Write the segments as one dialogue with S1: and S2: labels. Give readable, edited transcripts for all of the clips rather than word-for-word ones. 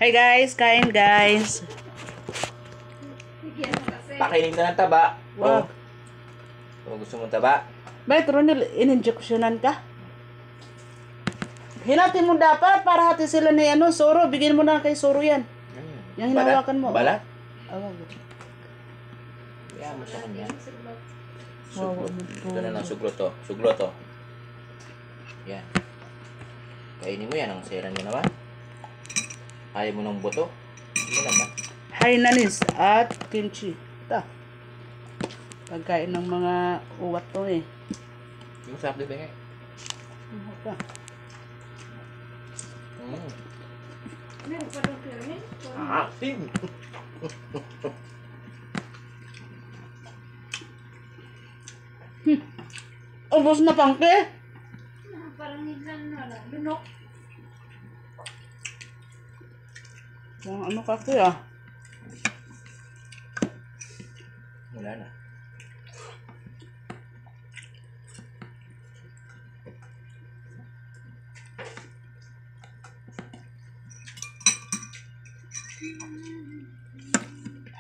S1: Hi guys, kain guys.
S2: Pakinig na ng taba.
S1: Wow.
S2: Kung gusto mong taba.
S1: Bakit Ronel, in-injectionan ka? Hinati mo dapat para hati sila ni Soro. Bigyan mo na kay Soro yan. Yung hinawakan mo.
S2: Balat?
S1: Oh.
S2: Kaya mo sa kanya.
S1: Wow.
S2: Ito na lang suglo to. Suglo to. Yan. Kainin mo yan. Ang sera niya naman. Ayaw mo ng buto. Hindi naman.
S1: Hainanis at kimchi. Ito. Pagkain ng mga uwat to eh.
S2: Yung sarap din nga.
S1: Ito.
S2: Ah, sim.
S1: Ubos na pangke.
S3: Parang naglan na lunok.
S1: Yung ano ka kuya?
S2: Wala na.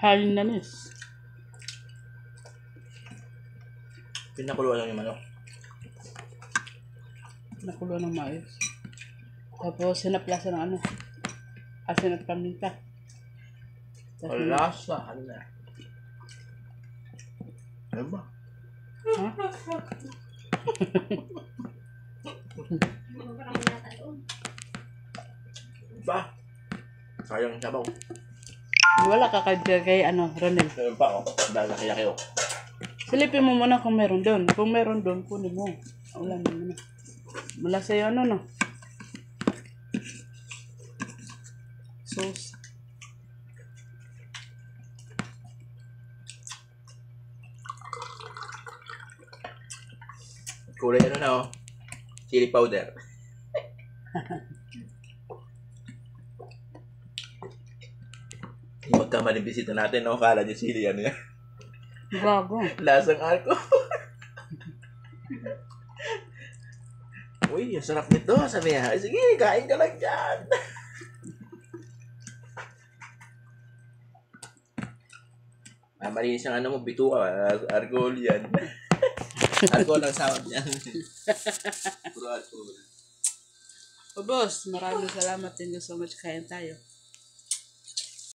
S1: Hainanis.
S2: Pinakuluan lang yung manok.
S1: Nakulo ng maayos. Tapos sinaplasa ng asin at paminta. Tapos,
S2: Lasa. Ano na? Ano ba?
S1: ha?
S3: Parang yata doon.
S2: Ba? Sayang sabaw.
S1: Wala ka kay Ronel.
S2: Meron pa ako. Dahil laki-laki ako.
S1: Silipin mo muna kung meron doon. Kung meron doon, kunin mo. Wala mo muna. Mula sa'yo no? Sauce.
S2: Kulay na oh. Chili powder. Yung magkamali bisita natin, no? Kala niyo chili, ano yan?
S1: Gago.
S2: Lasang alcohol. Uy, ang sarap nito. Sabi niya, sige, kain ka lang dyan. Malinis ang bituka. Argol yan. Argol ang sound yan. Puro alcohol.
S1: O boss, maraming salamat. Thank you so much. Kain tayo.